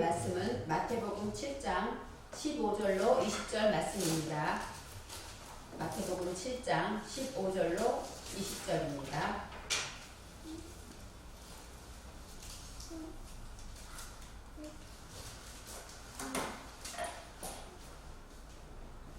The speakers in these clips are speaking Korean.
말씀은 마태복음 7장 15절로 20절 말씀입니다. 마태복음 7장 15절로 20절입니다.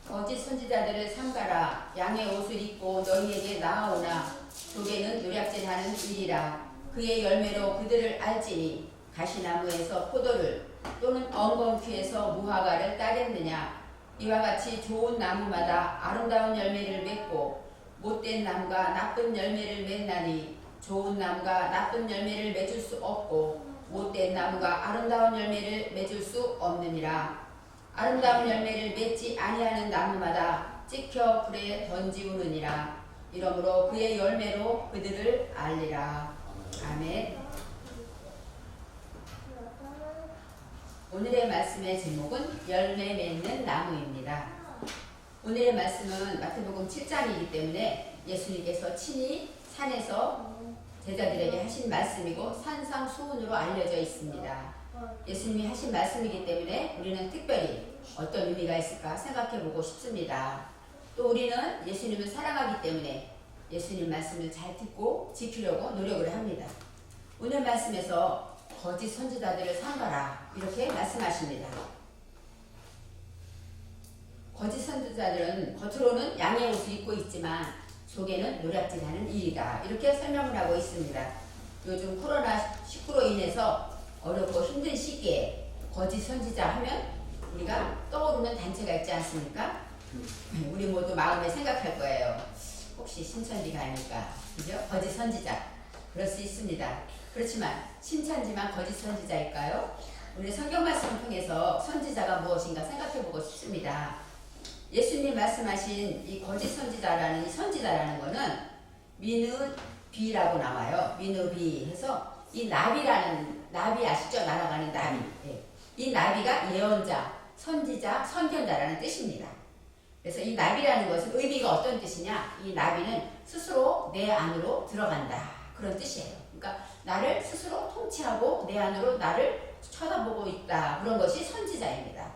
거짓 선지자들을 삼가라. 양의 옷을 입고 너희에게 나아오나 속에는 노략질하는 일이라. 그의 열매로 그들을 알지니 가시나무에서 포도를 또는 엉겅퀴에서 무화과를 따겠느냐. 이와 같이 좋은 나무마다 아름다운 열매를 맺고 못된 나무가 나쁜 열매를 맺나니 좋은 나무가 나쁜 열매를 맺을 수 없고 못된 나무가 아름다운 열매를 맺을 수 없느니라. 아름다운 열매를 맺지 아니하는 나무마다 찍혀 불에 던지우느니라. 이러므로 그의 열매로 그들을 알리라. 아멘. 오늘의 말씀의 제목은 열매 맺는 나무입니다. 오늘의 말씀은 마태복음 7장이기 때문에 예수님께서 친히 산에서 제자들에게 하신 말씀이고 산상수훈으로 알려져 있습니다. 예수님이 하신 말씀이기 때문에 우리는 특별히 어떤 의미가 있을까 생각해 보고 싶습니다. 또 우리는 예수님을 사랑하기 때문에 예수님 말씀을 잘 듣고 지키려고 노력을 합니다. 오늘 말씀에서 거짓 선지자들을 삼가라 이렇게 말씀하십니다. 거짓 선지자들은 겉으로는 양의 옷을 입고 있지만 속에는 노략질하는 일이다 이렇게 설명을 하고 있습니다. 요즘 코로나19로 인해서 어렵고 힘든 시기에 거짓 선지자 하면 우리가 떠오르는 단체가 있지 않습니까? 우리 모두 마음에 생각할 거예요. 혹시 신천지가 아닐까? 그죠? 거짓 선지자. 그럴 수 있습니다. 그렇지만 신천지만 거짓 선지자일까요? 우리 성경 말씀을 통해서 선지자가 무엇인가 생각해 보고 싶습니다. 예수님 말씀하신 이 거짓 선지자라는 이 선지자라는 거는 미느비라고 나와요. 미느비 해서 이 나비라는 나비 아시죠? 날아가는 나비. 예. 이 나비가 예언자, 선지자, 선견자라는 뜻입니다. 그래서 이 나비라는 것은 의미가 어떤 뜻이냐? 이 나비는 스스로 내 안으로 들어간다. 그런 뜻이에요. 그러니까 나를 스스로 통치하고 내 안으로 나를 쳐다보고 있다. 그런 것이 선지자입니다.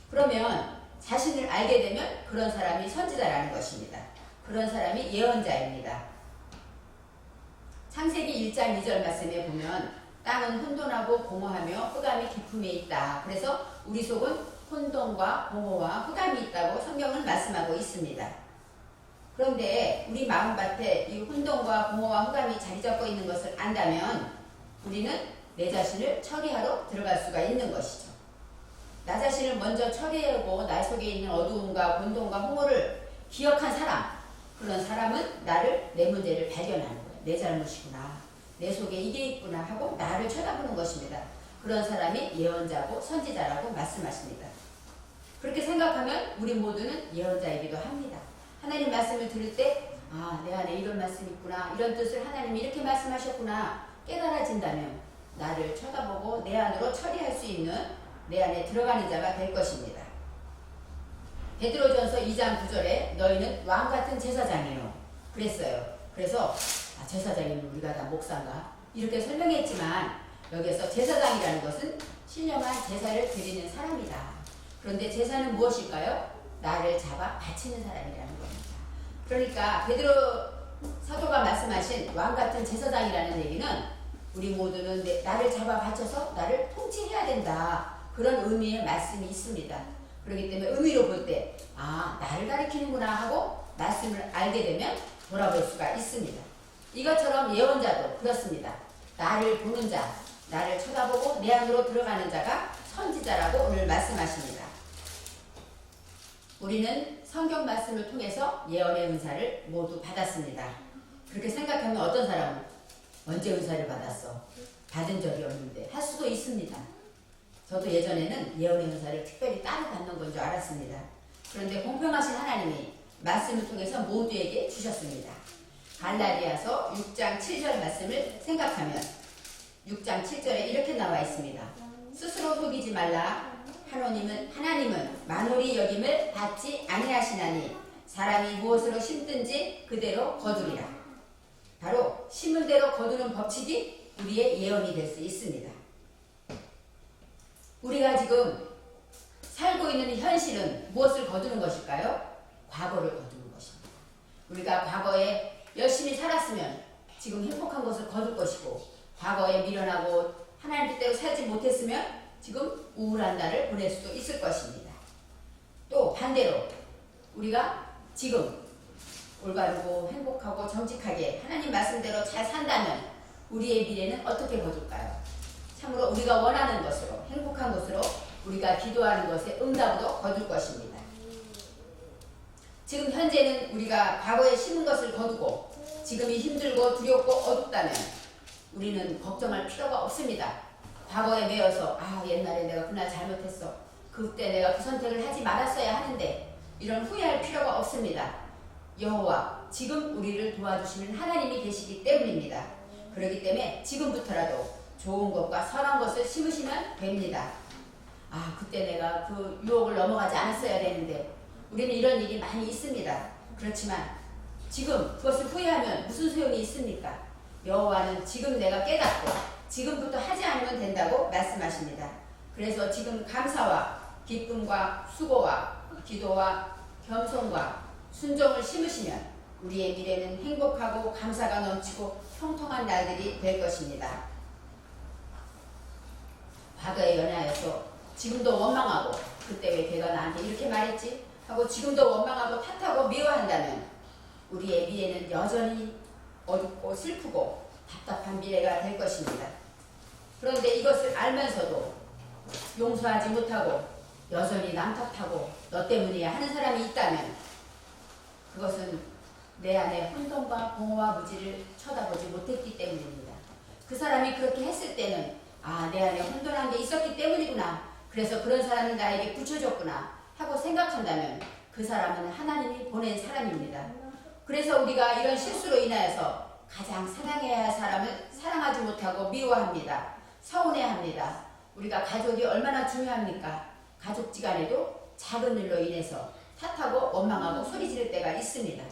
그러면 자신을 알게 되면 그런 사람이 선지자라는 것입니다. 그런 사람이 예언자입니다. 창세기 1장 2절 말씀에 보면 땅은 혼돈하고 공허하며 흑암이 깊음에 있다. 그래서 우리 속은 혼돈과 공허와 흑암이 있다고 성경은 말씀하고 있습니다. 그런데 우리 마음밭에 이 혼돈과 공허와 흑암이 자리 잡고 있는 것을 안다면 우리는 내 자신을 처리하러 들어갈 수가 있는 것이죠. 나 자신을 먼저 처리하고 나 속에 있는 어두움과 혼돈과 공허를 기억한 사람, 그런 사람은 나를 내 문제를 발견하는 거예요. 내 잘못이구나. 내 속에 이게 있구나 하고 나를 쳐다보는 것입니다. 그런 사람이 예언자고 선지자라고 말씀하십니다. 그렇게 생각하면 우리 모두는 예언자이기도 합니다. 하나님 말씀을 들을 때 내 안에 이런 말씀이 있구나. 이런 뜻을 하나님이 이렇게 말씀하셨구나. 깨달아진다면 나를 쳐다보고 내 안으로 처리할 수 있는 내 안에 들어가는 자가 될 것입니다. 베드로전서 2장 9절에 너희는 왕같은 제사장이요. 그랬어요. 그래서 제사장이면 우리가 다 목사인가? 이렇게 설명했지만 여기서 제사장이라는 것은 신령한 제사를 드리는 사람이다. 그런데 제사는 무엇일까요? 나를 잡아 바치는 사람이라는 겁니다. 그러니까 베드로 사도가 말씀하신 왕같은 제사장이라는 얘기는 우리 모두는 나를 잡아 바쳐서 나를 통치해야 된다. 그런 의미의 말씀이 있습니다. 그렇기 때문에 의미로 볼 때 나를 가리키는구나 하고 말씀을 알게 되면 돌아볼 수가 있습니다. 이것처럼 예언자도 그렇습니다. 나를 보는 자, 나를 쳐다보고 내 안으로 들어가는 자가 선지자라고 오늘 말씀하십니다. 우리는 성경 말씀을 통해서 예언의 은사를 모두 받았습니다. 그렇게 생각하면 어떤 사람은 언제 은사를 받았어? 받은 적이 없는데 할 수도 있습니다. 저도 예전에는 예언의 은사를 특별히 따로 받는 건 줄 알았습니다. 그런데 공평하신 하나님이 말씀을 통해서 모두에게 주셨습니다. 갈라디아서 6장 7절 말씀을 생각하면 6장 7절에 이렇게 나와 있습니다. 스스로 속이지 말라. 하나님은 만홀히 여김을 받지 아니하시나니 사람이 무엇으로 심든지 그대로 거두리라. 바로 심은 대로 거두는 법칙이 우리의 예언이 될 수 있습니다. 우리가 지금 살고 있는 현실은 무엇을 거두는 것일까요? 과거를 거두는 것입니다. 우리가 과거에 열심히 살았으면 지금 행복한 것을 거둘 것이고, 과거에 미련하고 하나님 뜻대로 살지 못했으면 지금 우울한 날을 보낼 수도 있을 것입니다. 또 반대로 우리가 지금 올바르고 행복하고 정직하게 하나님 말씀대로 잘 산다면 우리의 미래는 어떻게 거둘까요? 참으로 우리가 원하는 것으로, 행복한 것으로, 우리가 기도하는 것에 응답으로 거둘 것입니다. 지금 현재는 우리가 과거에 심은 것을 거두고 지금이 힘들고 두렵고 어둡다면 우리는 걱정할 필요가 없습니다. 과거에 매여서 옛날에 내가 그날 잘못했어, 그때 내가 그 선택을 하지 말았어야 하는데, 이런 후회할 필요가 없습니다. 여호와 지금 우리를 도와주시는 하나님이 계시기 때문입니다. 그렇기 때문에 지금부터라도 좋은 것과 선한 것을 심으시면 됩니다. 그때 내가 그 유혹을 넘어가지 않았어야 되는데, 우리는 이런 일이 많이 있습니다. 그렇지만 지금 그것을 후회하면 무슨 소용이 있습니까? 여호와는 지금 내가 깨닫고 지금부터 하지 않으면 된다고 말씀하십니다. 그래서 지금 감사와 기쁨과 수고와 기도와 겸손과 순종을 심으시면 우리의 미래는 행복하고 감사가 넘치고 형통한 날들이 될 것입니다. 과거에 연하여서 지금도 원망하고 그때 왜 걔가 나한테 이렇게 말했지? 하고 지금도 원망하고 탓하고 미워한다면 우리의 미래는 여전히 어둡고 슬프고 답답한 미래가 될 것입니다. 그런데 이것을 알면서도 용서하지 못하고 여전히 남 탓하고 너 때문이야 하는 사람이 있다면 그것은 내 안에 혼돈과 공허와 무지를 쳐다보지 못했기 때문입니다. 그 사람이 그렇게 했을 때는 내 안에 혼돈한 게 있었기 때문이구나, 그래서 그런 사람이 나에게 붙여줬구나 하고 생각한다면 그 사람은 하나님이 보낸 사람입니다. 그래서 우리가 이런 실수로 인하여서 가장 사랑해야 할 사람을 사랑하지 못하고 미워합니다. 서운해합니다. 우리가 가족이 얼마나 중요합니까? 가족지간에도 작은 일로 인해서 탓하고 원망하고 소리 지를 때가 있습니다.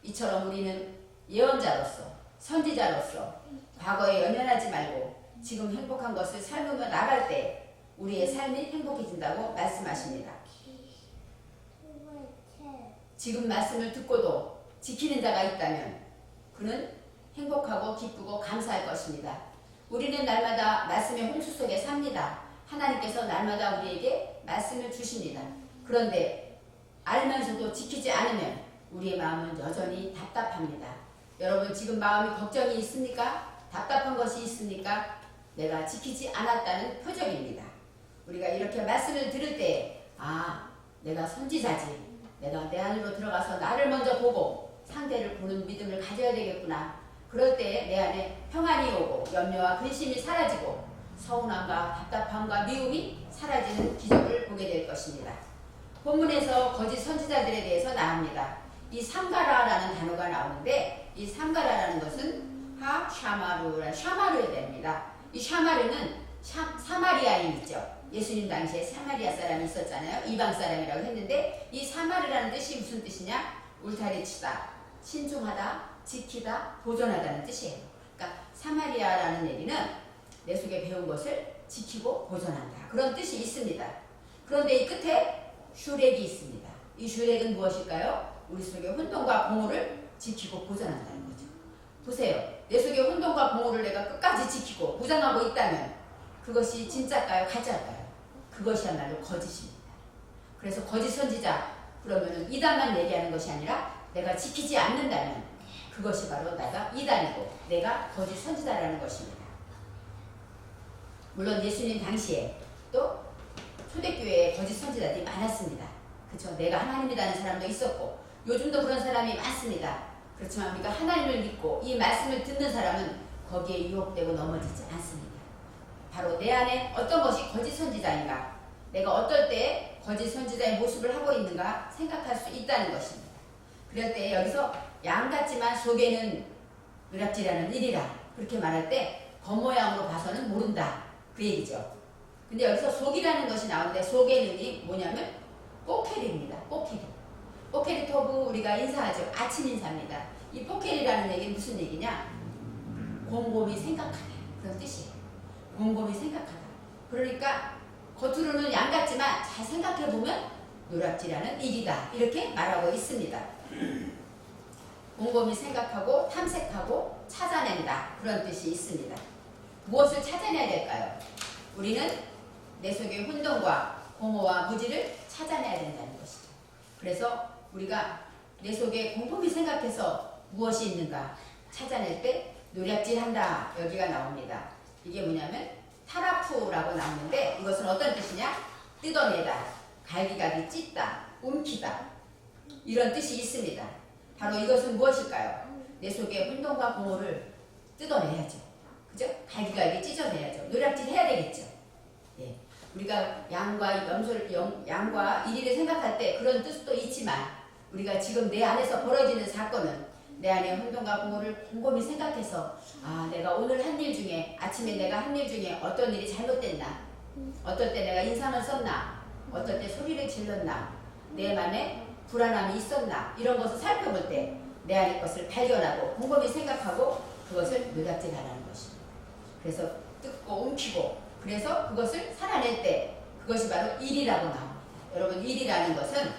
이처럼 우리는 예언자로서, 선지자로서 과거에 연연하지 말고 지금 행복한 것을 삶으며 나갈 때 우리의 삶이 행복해진다고 말씀하십니다. 지금 말씀을 듣고도 지키는 자가 있다면 그는 행복하고 기쁘고 감사할 것입니다. 우리는 날마다 말씀의 홍수 속에 삽니다. 하나님께서 날마다 우리에게 말씀을 주십니다. 그런데 알면서도 지키지 않으면 우리의 마음은 여전히 답답합니다. 여러분 지금 마음이 걱정이 있습니까? 답답한 것이 있습니까? 내가 지키지 않았다는 표적입니다. 우리가 이렇게 말씀을 들을 때 내가 선지자지, 내가 내 안으로 들어가서 나를 먼저 보고 상대를 보는 믿음을 가져야 되겠구나. 그럴 때 내 안에 평안이 오고 염려와 근심이 사라지고 서운함과 답답함과 미움이 사라지는 기적을 보게 될 것입니다. 본문에서 거짓 선지자들에 대해서 나옵니다. 이 삼가라라는 단어가 나오는데 이 삼가라라는 것은 샤마르에 됩니다. 이 샤마르는 사마리아인 있죠. 예수님 당시에 사마리아 사람이 있었잖아요. 이방 사람이라고 했는데 이 사마르라는 뜻이 무슨 뜻이냐? 울타리치다, 신중하다, 지키다, 보존하다는 뜻이에요. 그러니까 사마리아라는 얘기는 내 속에 배운 것을 지키고 보존한다, 그런 뜻이 있습니다. 그런데 이 끝에 슈렉이 있습니다. 이 슈렉은 무엇일까요? 우리 속에 혼돈과 공허를 지키고 보존한다는 거죠. 보세요. 내 속에 혼돈과 공허를 내가 끝까지 지키고 보존하고 있다면 그것이 진짜일까요? 가짜일까요? 그것이야말로 거짓입니다. 그래서 거짓 선지자, 그러면은 이단만 얘기하는 것이 아니라 내가 지키지 않는다면 그것이 바로 내가 이단이고 내가 거짓 선지자라는 것입니다. 물론 예수님 당시에 또 초대교회에 거짓 선지자들이 많았습니다. 그렇죠? 내가 하나님이라는 사람도 있었고 요즘도 그런 사람이 많습니다. 그렇지만 우리가 하나님을 믿고 이 말씀을 듣는 사람은 거기에 유혹되고 넘어지지 않습니다. 바로 내 안에 어떤 것이 거짓 선지자인가, 내가 어떨 때 거짓 선지자의 모습을 하고 있는가 생각할 수 있다는 것입니다. 그럴 때 여기서 양 같지만 속에는 으랍지라는 일이라 그렇게 말할 때 겉모양으로 봐서는 모른다, 그 얘기죠. 근데 여기서 속이라는 것이 나오는데 속의 눈이 뭐냐면 포켈입니다. 포켈이 토부 우리가 인사하죠. 아침 인사입니다. 이 포켈이라는 얘기는 무슨 얘기냐? 곰곰이 생각하다, 그런 뜻이에요. 곰곰이 생각하다. 그러니까 겉으로는 양 같지만 잘 생각해보면 노략질하는 일이다. 이렇게 말하고 있습니다. 곰곰이 생각하고 탐색하고 찾아낸다. 그런 뜻이 있습니다. 무엇을 찾아내야 될까요? 우리는 내 속의 혼돈과 공허와 무지를 찾아내야 된다는 것이죠. 그래서 우리가 내 속에 곰곰이 생각해서 무엇이 있는가 찾아낼 때 노략질한다. 여기가 나옵니다. 이게 뭐냐면 타라푸라고 나오는데 이것은 어떤 뜻이냐? 뜯어내다, 갈기갈기 찢다, 움키다 이런 뜻이 있습니다. 바로 이것은 무엇일까요? 내 속의 혼돈과 공허를 뜯어내야죠. 그죠? 갈기갈기 찢어내야죠. 노략질 해야 되겠죠. 예. 우리가 양과 양과 일일을 생각할 때 그런 뜻도 있지만 우리가 지금 내 안에서 벌어지는 사건은 내 안의 혼돈과 공허를 곰곰이 생각해서 내가 오늘 한 일 중에 아침에 내가 한 일 중에 어떤 일이 잘못됐나, 어떨 때 내가 인상을 썼나, 어떨 때 소리를 질렀나, 내 맘에 불안함이 있었나 이런 것을 살펴볼 때 내 안의 것을 발견하고 곰곰이 생각하고 그것을 노략질하라는 것입니다. 그래서 뜯고 움키고 그래서 그것을 살아낼 때 그것이 바로 일이라고 나옵니다. 여러분 일이라는 것은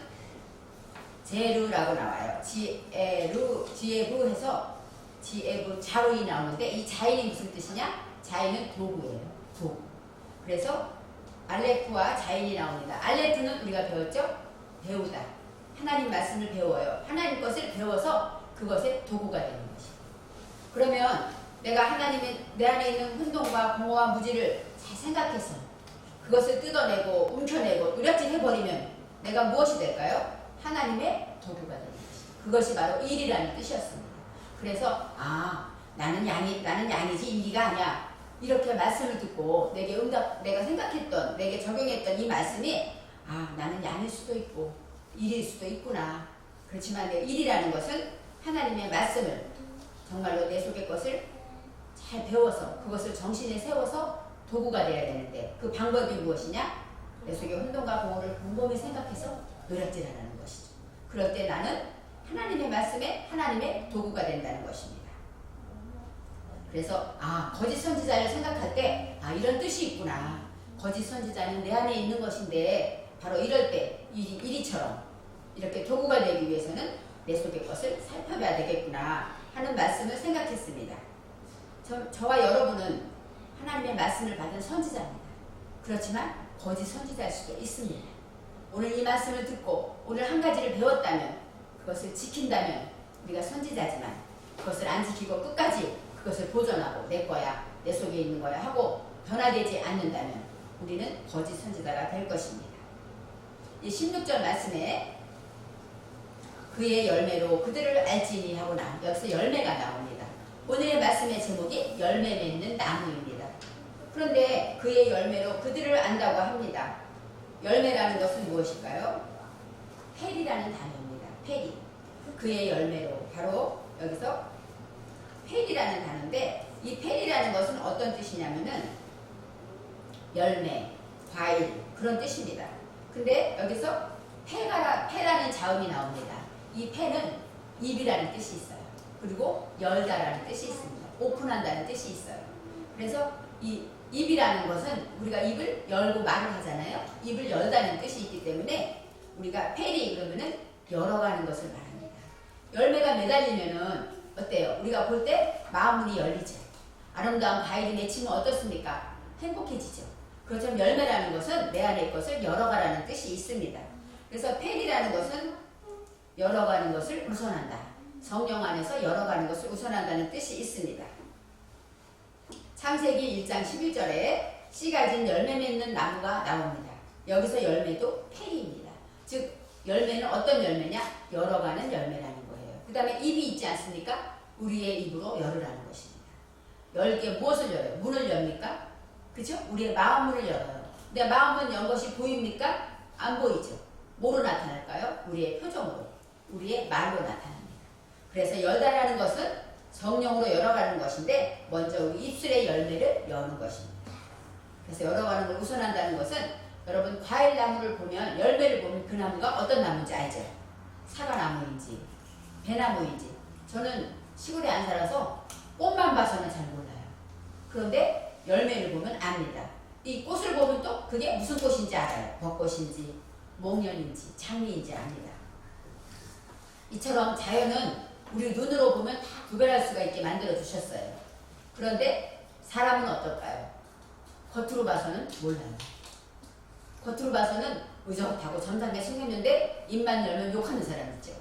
제루라고 나와요. 지에루 해서 지에부 자루이 나오는데 이 자인이 무슨 뜻이냐? 자인은 도구예요. 도구. 그래서 알레프와 자인이 나옵니다. 알레프는 우리가 배웠죠? 배우다. 하나님 말씀을 배워요. 하나님 것을 배워서 그것의 도구가 되는 것이에요. 그러면 내가 하나님의 내 안에 있는 혼돈과 공허와 무지를 잘 생각해서 그것을 뜯어내고 움켜내고 노략질 해버리면 내가 무엇이 될까요? 하나님의 도구가 되는 것이죠. 그것이 바로 일이라는 뜻이었습니다. 그래서 나는 양이지 일이가 아니야. 이렇게 말씀을 듣고 내가 생각했던 내게 적용했던 이 말씀이 나는 양일 수도 있고 일일 수도 있구나. 그렇지만 내 일이라는 것은 하나님의 말씀을 정말로 내 속의 것을 잘 배워서 그것을 정신에 세워서 도구가 되어야 되는데 그 방법이 무엇이냐? 내 속의 혼돈과 공허를 곰곰이 생각해서 노략질하라는 것이죠. 그럴 때 나는 하나님의 말씀에 하나님의 도구가 된다는 것입니다. 그래서 거짓 선지자를 생각할 때 이런 뜻이 있구나. 거짓 선지자는 내 안에 있는 것인데 바로 이럴 때 이리처럼 이렇게 도구가 되기 위해서는 내 속의 것을 살펴봐야 되겠구나 하는 말씀을 생각했습니다. 저와 여러분은 하나님의 말씀을 받은 선지자입니다. 그렇지만 거짓 선지자일 수도 있습니다. 오늘 이 말씀을 듣고 오늘 한 가지를 배웠다면 그것을 지킨다면 우리가 선지자지만 그것을 안 지키고 끝까지 그것을 보존하고 내 거야, 내 속에 있는 거야 하고 변화되지 않는다면 우리는 거짓 선지자가 될 것입니다. 이 16절 말씀에 그의 열매로 그들을 알지니 하고 여기서 열매가 나옵니다. 오늘의 말씀의 제목이 열매 맺는 나무입니다. 그런데 그의 열매로 그들을 안다고 합니다. 열매라는 것은 무엇일까요? 페리라는 단어입니다. 페리. 그의 열매로 바로 여기서 페리라는 단어인데 이 페리라는 것은 어떤 뜻이냐면은 열매, 과일 그런 뜻입니다. 근데 여기서 페라는 자음이 나옵니다. 이 페는 입이라는 뜻이 있어요. 그리고 열다라는 뜻이 있습니다. 오픈한다는 뜻이 있어요. 그래서 이 입이라는 것은 우리가 입을 열고 말을 하잖아요. 입을 열다는 뜻이 있기 때문에 우리가 페리 그러면은 열어가는 것을 말합니다. 열매가 매달리면은 어때요? 우리가 볼 때 마음문이 열리죠. 아름다운 과일이 맺히면 어떻습니까? 행복해지죠. 그렇지만 열매라는 것은 내 안의 것을 열어가라는 뜻이 있습니다. 그래서 페리라는 것은 열어가는 것을 우선한다. 성령 안에서 열어가는 것을 우선한다는 뜻이 있습니다. 창세기 1장 11절에 씨 가진 열매 맺는 나무가 나옵니다. 여기서 열매도 페리입니다. 즉 열매는 어떤 열매냐? 열어가는 열매라는 거예요. 그 다음에 입이 있지 않습니까? 우리의 입으로 열으라는 것입니다. 열게 무엇을 열어요? 문을 엽니까? 그죠? 우리의 마음문을 열어요. 내 마음문 연 것이 보입니까? 안 보이죠. 뭐로 나타날까요? 우리의 표정으로, 우리의 말로 나타납니다. 그래서 열다라는 것은 성령으로 열어가는 것인데 먼저 우리 입술의 열매를 여는 것입니다. 그래서 열어가는 걸 우선한다는 것은 여러분 과일나무를 보면 열매를 보면 그 나무가 어떤 나무인지 알죠? 사과나무인지 배나무인지. 저는 시골에 안 살아서 꽃만 봐서는 잘 몰라요. 그런데 열매를 보면 압니다. 이 꽃을 보면 또 그게 무슨 꽃인지 알아요. 벚꽃인지 목련인지 장미인지 압니다. 이처럼 자연은 우리 눈으로 보면 다 구별할 수가 있게 만들어 주셨어요. 그런데 사람은 어떨까요? 겉으로 봐서는 몰라요. 겉으로 봐서는 의젓하고 점잖게 생겼는데 입만 열면 욕하는 사람 있죠.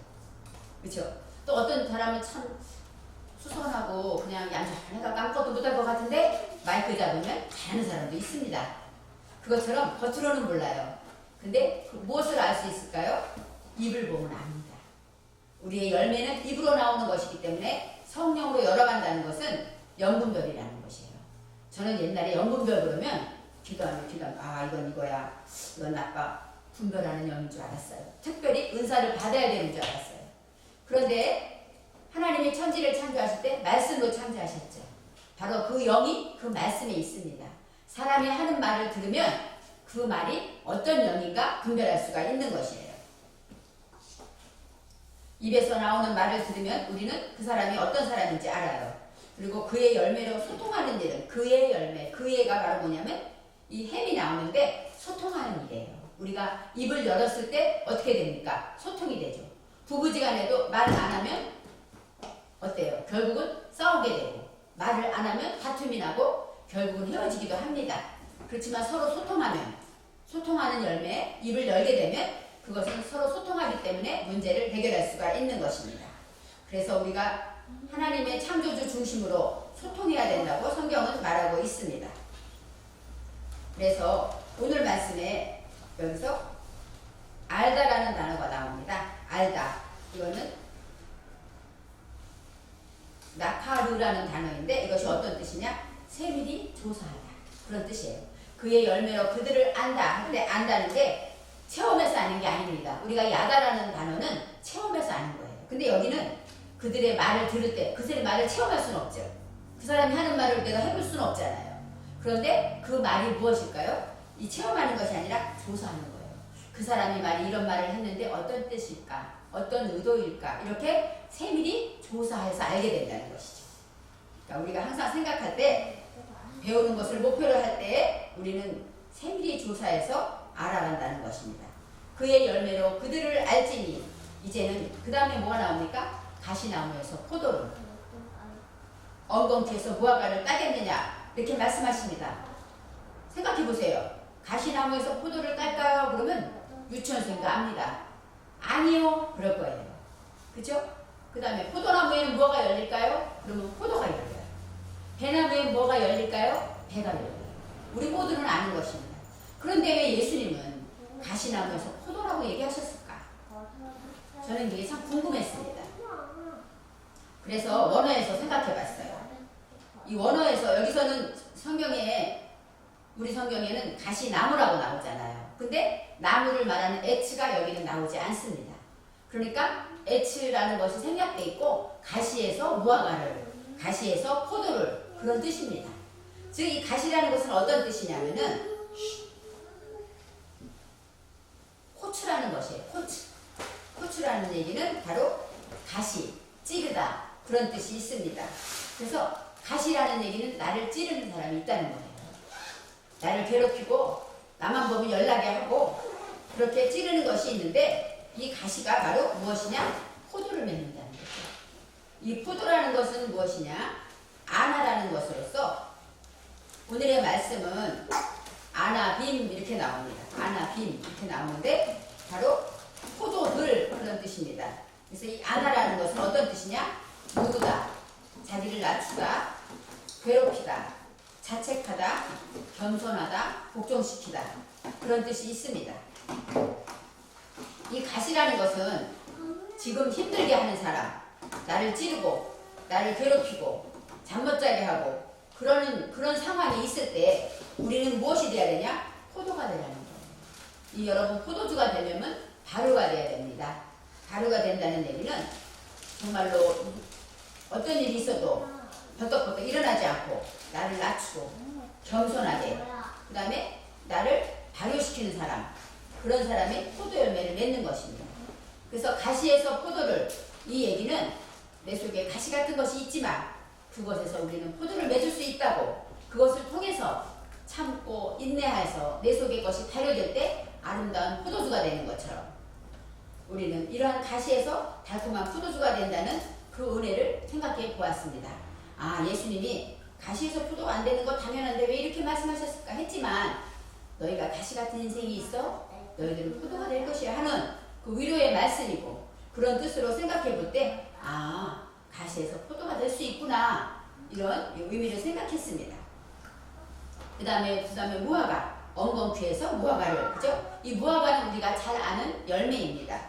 그렇죠? 또 어떤 사람은 참 수선하고 그냥 얌전해가 아무것도 못할 것 같은데 마이크 잡으면 잘하는 사람도 있습니다. 그것처럼 겉으로는 몰라요. 근데 무엇을 알 수 있을까요? 입을 보면 압니다. 우리의 열매는 입으로 나오는 것이기 때문에 성령으로 열어간다는 것은 연분별이라는 것이에요. 저는 옛날에 연분별 그러면 기도하면 아 이건 이거야, 이건 나빠, 분별하는 영인 줄 알았어요. 특별히 은사를 받아야 되는 줄 알았어요. 그런데 하나님이 천지를 창조하실 때 말씀으로 창조하셨죠. 바로 그 영이 그 말씀에 있습니다. 사람이 하는 말을 들으면 그 말이 어떤 영인가 분별할 수가 있는 것이에요. 입에서 나오는 말을 들으면 우리는 그 사람이 어떤 사람인지 알아요. 그리고 그의 열매로 소통하는 일은 그의 열매, 그의가 바로 뭐냐면 이 햄이 나오는데 소통하는 일이에요. 우리가 입을 열었을 때 어떻게 됩니까? 소통이 되죠. 부부지간에도 말 안 하면 어때요? 결국은 싸우게 되고, 말을 안 하면 다툼이 나고 결국은 헤어지기도 합니다. 그렇지만 서로 소통하는 열매, 입을 열게 되면 그것은 서로 소통하기 때문에 문제를 해결할 수가 있는 것입니다. 그래서 우리가 하나님의 창조주 중심으로 소통해야 된다고 성경은 말하고 있습니다. 그래서 오늘 말씀에 여기서 알다라는 단어가 나옵니다. 알다. 이거는 나카르라는 단어인데 이것이 어떤 뜻이냐? 세밀히 조사하다. 그런 뜻이에요. 그의 열매로 그들을 안다. 근데 안다는 게 체험해서 아는 게 아닙니다. 우리가 야다라는 단어는 체험해서 아는 거예요. 근데 여기는 그들의 말을 들을 때 그들의 말을 체험할 수는 없죠. 그 사람이 하는 말을 내가 해볼 수는 없잖아요. 그런데 그 말이 무엇일까요? 이 체험하는 것이 아니라 조사하는 거예요. 그 사람이 이런 말을 했는데 어떤 뜻일까? 어떤 의도일까? 이렇게 세밀히 조사해서 알게 된다는 것이죠. 그러니까 우리가 항상 생각할 때 배우는 것을 목표로 할 때 우리는 세밀히 조사해서 알아간다는 것입니다. 그의 열매로 그들을 알지니 이제는 그 다음에 뭐가 나옵니까? 가시나무에서 포도를, 엉겅퀴에서 무화과를 따겠느냐 이렇게 말씀하십니다. 생각해 보세요. 가시나무에서 포도를 딸까요? 그러면 유치원생도 압니다. 아니요. 그럴 거예요. 그죠? 그 다음에 포도나무에는 뭐가 열릴까요? 그러면 포도가 열려요. 배나무에 뭐가 열릴까요? 배가 열려요. 우리 모두는 아는 것입니다. 그런데 왜 예수님은 가시나무에서 포도라고 얘기하셨을까? 저는 이게 참 궁금했습니다. 그래서 원어에서 생각해 봤어요. 이 원어에서 여기서는 우리 성경에는 가시나무라고 나오잖아요. 근데 나무를 말하는 에츠가 여기는 나오지 않습니다. 그러니까 에츠라는 것이 생략돼 있고 가시에서 무화과를, 가시에서 포도를, 그런 뜻입니다. 즉 이 가시라는 것은 어떤 뜻이냐면은 고추라는 것이에요. 고추라는 얘기는 바로 가시, 찌르다, 그런 뜻이 있습니다. 그래서 가시라는 얘기는 나를 찌르는 사람이 있다는 거예요. 나를 괴롭히고 나만 보면 연락이 하고 그렇게 찌르는 것이 있는데 이 가시가 바로 무엇이냐? 포도를 맺는다는 거죠. 이 포도라는 것은 무엇이냐? 아나라는 것으로서 오늘의 말씀은 아나빔 이렇게 나옵니다. 아나빔 이렇게 나오는데 바로 포도들, 그런 뜻입니다. 그래서 이 아나라는 것은 어떤 뜻이냐? 누구다, 자기를 낮추다, 괴롭히다, 자책하다, 겸손하다, 복종시키다, 그런 뜻이 있습니다. 이 가시라는 것은 지금 힘들게 하는 사람, 나를 찌르고 나를 괴롭히고 잠 못 자게 하고 그런 상황이 있을 때 우리는 무엇이 돼야 되냐? 포도가 되라는 거예요. 이 여러분 포도주가 되려면 발효가 돼야 됩니다. 발효가 된다는 얘기는 정말로 어떤 일이 있어도 버떡버떡 일어나지 않고 나를 낮추고 겸손하게, 그 다음에 나를 발효시키는 사람, 그런 사람이 포도 열매를 맺는 것입니다. 그래서 가시에서 포도를, 이 얘기는 내 속에 가시 같은 것이 있지만 그것에서 우리는 포도를 맺을 수 있다고, 그것을 통해서 참고 인내해서 내 속의 것이 달려질 때 아름다운 포도주가 되는 것처럼 우리는 이러한 가시에서 달콤한 포도주가 된다는 그 은혜를 생각해 보았습니다. 아, 예수님이 가시에서 포도가 안 되는 거 당연한데 왜 이렇게 말씀하셨을까 했지만 너희가 가시 같은 인생이 있어? 너희들은 포도가 될 것이야 하는 그 위로의 말씀이고 그런 뜻으로 생각해 볼 때 아, 가시에서 포도가 될 수 있구나 이런 의미를 생각했습니다. 그 다음에 무화과, 엉겅퀴에서 무화과를, 그죠? 이 무화과는 우리가 잘 아는 열매입니다.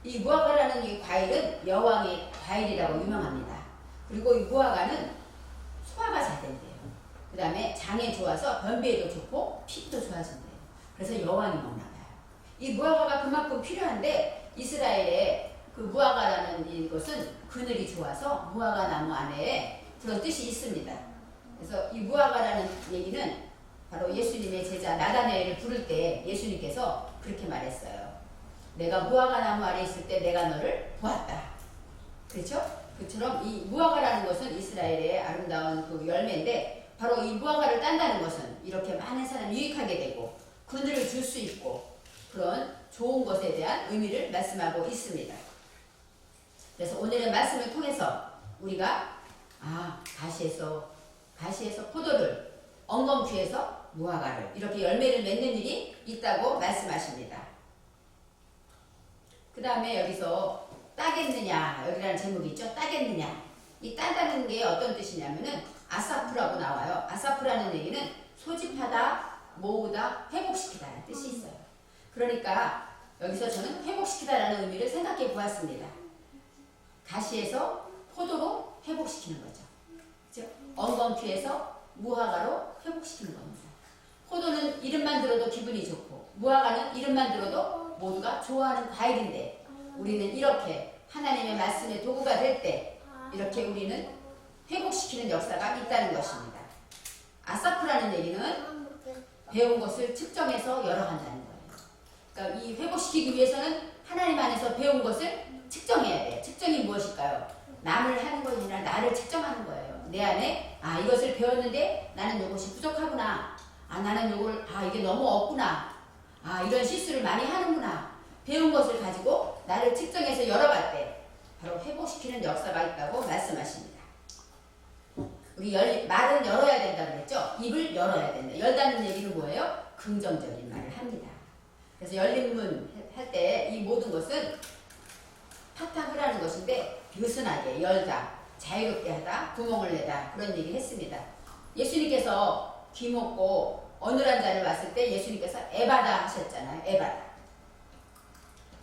이 무화과라는 이 과일은 여왕의 과일이라고 유명합니다. 그리고 이 무화과는 소화가 잘 된대요. 그 다음에 장에 좋아서 변비에도 좋고 피부도 좋아진대요. 그래서 여왕이 먹나 봐요. 이 무화과가 그만큼 필요한데 이스라엘에 그 무화과라는 이것은 그늘이 좋아서 무화과 나무 안에 그런 뜻이 있습니다. 그래서 이 무화과라는 얘기는 바로 예수님의 제자 나다나엘을 부를 때 예수님께서 그렇게 말했어요. 내가 무화과 나무 아래 있을 때 내가 너를 보았다. 그렇죠? 그처럼 이 무화과라는 것은 이스라엘의 아름다운 그 열매인데 바로 이 무화과를 딴다는 것은 이렇게 많은 사람이 유익하게 되고 그늘을 줄 수 있고 그런 좋은 것에 대한 의미를 말씀하고 있습니다. 그래서 오늘의 말씀을 통해서 우리가 가시에서 포도를 엉겅퀴에서 무화과를 이렇게 열매를 맺는 일이 있다고 말씀하십니다. 그 다음에 여기서 따겠느냐 여기라는 제목이 있죠. 따겠느냐 이 따다는 게 어떤 뜻이냐면은 아사프라고 나와요. 아사프라는 얘기는 소집하다 모으다 회복시키다라는 뜻이 있어요. 그러니까 여기서 저는 회복시키다라는 의미를 생각해 보았습니다. 가시에서 포도로 회복시키는 거죠. 그렇죠? 엉겅퀴에서 무화과로 회복시키는 겁니다. 포도는 이름만 들어도 기분이 좋고 무화과는 이름만 들어도 모두가 좋아하는 과일인데 우리는 이렇게 하나님의 말씀의 도구가 될 때 이렇게 우리는 회복시키는 역사가 있다는 것입니다. 아사프라는 얘기는 배운 것을 측정해서 열어간다는 거예요. 그러니까 이 회복시키기 위해서는 하나님 안에서 배운 것을 측정해야 돼요. 측정이 무엇일까요? 남을 하는 것이 아니라 나를 측정하는 거예요. 내 안에 이것을 배웠는데 나는 이것이 부족하구나. 나는 이게 너무 없구나. 이런 실수를 많이 하는구나. 배운 것을 가지고 나를 측정해서 열어갈 때 바로 회복시키는 역사가 있다고 말씀하십니다. 우리 말은 열어야 된다고 그랬죠? 입을 열어야 된다. 열다는 얘기는 뭐예요? 긍정적인 말을 합니다. 그래서 열린 문 할 때 이 모든 것은 팍팍 흐라는 것인데 느슨하게 열다, 자유롭게 하다, 구멍을 내다 그런 얘기를 했습니다. 예수님께서 귀먹고 어눌한 자를 봤을 때 예수님께서 에바다 하셨잖아요.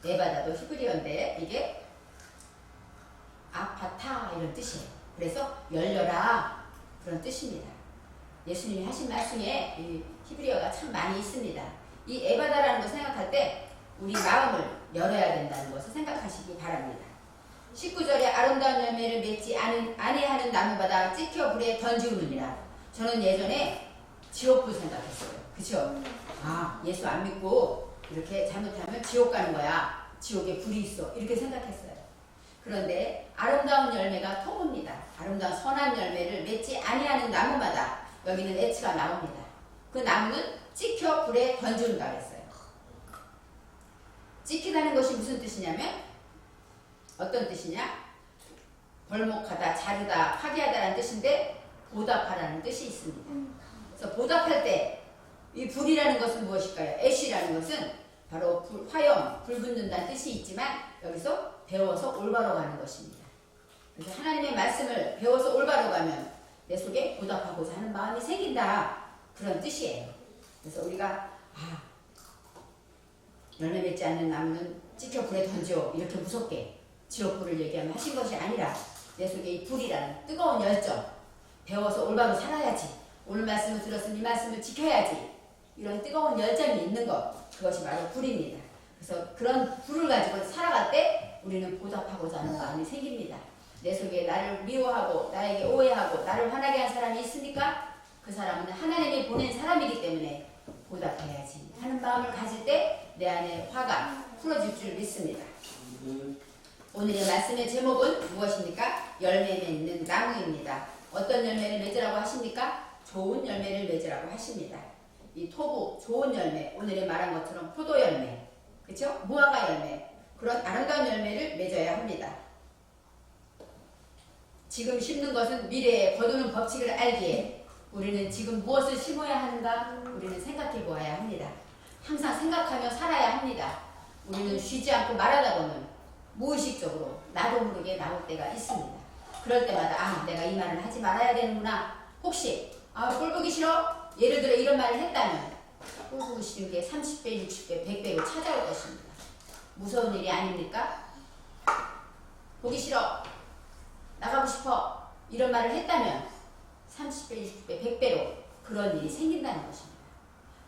에바다도 히브리어인데 이게 아파타 이런 뜻이에요. 그래서 열려라 그런 뜻입니다. 예수님이 하신 말씀에 이 히브리어가 참 많이 있습니다. 이 에바다라는 것을 생각할 때 우리 마음을 열어야 된다는 것을 생각하시기 바랍니다. 19절에 아름다운 열매를 맺지 아니하는 나무마다 찍혀 불에 던지우느니라. 저는 예전에 지옥불 생각했어요. 그쵸? 예수 안 믿고 이렇게 잘못하면 지옥 가는 거야. 지옥에 불이 있어. 이렇게 생각했어요. 그런데 아름다운 열매가 통합니다. 아름다운 선한 열매를 맺지 아니하는 나무마다 여기는 H가 나옵니다. 그 나무는 찍혀 불에 던지운다 그랬어요. 찍히다는 것이 무슨 뜻이냐면 어떤 뜻이냐? 벌목하다, 자르다, 파괴하다라는 뜻인데 보답하라는 뜻이 있습니다. 그래서 보답할 때 이 불이라는 것은 무엇일까요? 애쉬라는 것은 바로 화염, 불 붙는다는 뜻이 있지만 여기서 배워서 올바로 가는 것입니다. 그래서 하나님의 말씀을 배워서 올바로 가면 내 속에 보답하고자 하는 마음이 생긴다. 그런 뜻이에요. 그래서 우리가 열매 맺지 않는 나무는 찍혀 불에 던져 이렇게 무섭게 지옥불을 얘기하면 하신 것이 아니라 내 속에 이 불이라는 뜨거운 열정 배워서 올바로 살아야지 오늘 말씀을 들었으니 이 말씀을 지켜야지 이런 뜨거운 열정이 있는 것 그것이 바로 불입니다. 그래서 그런 불을 가지고 살아갈 때 우리는 보답하고자 하는 마음이 생깁니다. 내 속에 나를 미워하고 나에게 오해하고 나를 화나게 한 사람이 있습니까? 그 사람은 하나님이 보낸 사람이기 때문에 보답해야지 하는 마음을 가질 때 내 안에 화가 풀어질 줄 믿습니다. 오늘의 말씀의 제목은 무엇입니까? 열매 맺는 나무입니다. 어떤 열매를 맺으라고 하십니까? 좋은 열매를 맺으라고 하십니다. 이 토부, 좋은 열매, 오늘의 말한 것처럼 포도 열매, 그렇죠? 무화과 열매, 그런 아름다운 열매를 맺어야 합니다. 지금 심는 것은 미래에 거두는 법칙을 알기에 우리는 지금 무엇을 심어야 하는가 우리는 생각해 보아야 합니다. 항상 생각하며 살아야 합니다. 우리는 쉬지 않고 말하다 보면 무의식적으로 나도 모르게 나올 때가 있습니다. 그럴 때마다 내가 이 말을 하지 말아야 되는구나. 혹시 꼴 보기 싫어? 예를 들어 이런 말을 했다면 꼴 보기 싫은 게 30배, 60배, 100배로 찾아올 것입니다. 무서운 일이 아닙니까? 보기 싫어. 나가고 싶어. 이런 말을 했다면 30배, 60배, 100배로 그런 일이 생긴다는 것입니다.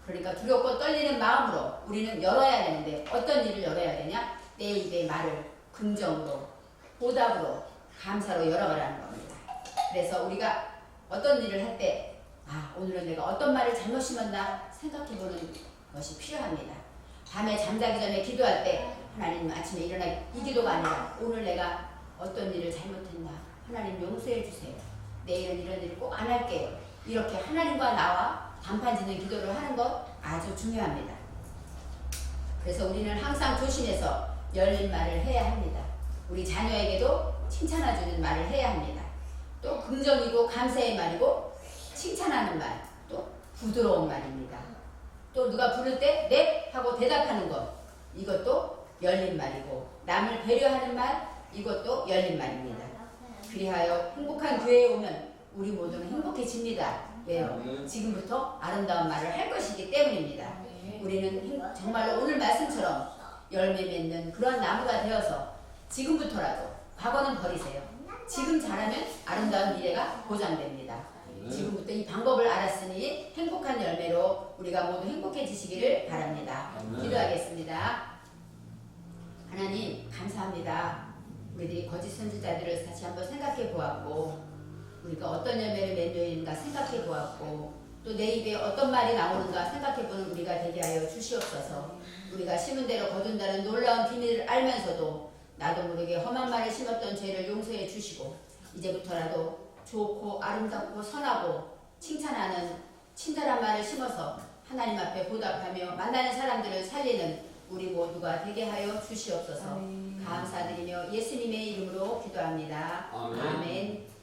그러니까 두렵고 떨리는 마음으로 우리는 열어야 되는데 어떤 일을 열어야 되냐? 내 입의 말을 긍정으로, 보답으로, 감사로 열어가라는 겁니다. 그래서 우리가 어떤 일을 할 때 오늘은 내가 어떤 말을 잘못 심었나 생각해보는 것이 필요합니다. 밤에 잠자기 전에 기도할 때 하나님 아침에 일어나 이 기도가 아니라 오늘 내가 어떤 일을 잘못했나 하나님 용서해 주세요. 내일은 이런 일을 꼭 안 할게요. 이렇게 하나님과 나와 단판짓는 기도를 하는 것 아주 중요합니다. 그래서 우리는 항상 조심해서 열린 말을 해야 합니다. 우리 자녀에게도 칭찬해주는 말을 해야 합니다. 또 긍정이고 감사의 말이고 칭찬하는 말, 또 부드러운 말입니다. 또 누가 부를 때 네 하고 대답하는 것, 이것도 열린 말이고 남을 배려하는 말, 이것도 열린 말입니다. 그리하여 행복한 교회에 오면 우리 모두는 행복해집니다. 왜요? 지금부터 아름다운 말을 할 것이기 때문입니다. 우리는 정말로 오늘 말씀처럼 열매 맺는 그런 나무가 되어서 지금부터라도 과거는 버리세요. 지금 잘하면 아름다운 미래가 보장됩니다. 지금부터 이 방법을 알았으니 행복한 열매로 우리가 모두 행복해지시기를 바랍니다. 기도하겠습니다. 하나님 감사합니다. 우리들이 거짓 선지자들을 다시 한번 생각해 보았고 우리가 어떤 열매를 맺는가 생각해 보았고 또 내 입에 어떤 말이 나오는가 생각해 보는 우리가 되게 하여 주시옵소서. 우리가 심은 대로 거둔다는 놀라운 비밀을 알면서도 나도 모르게 험한 말을 심었던 죄를 용서해 주시고 이제부터라도 좋고 아름답고 선하고 칭찬하는 친절한 말을 심어서 하나님 앞에 보답하며 만나는 사람들을 살리는 우리 모두가 되게 하여 주시옵소서. 감사드리며 예수님의 이름으로 기도합니다. 아멘.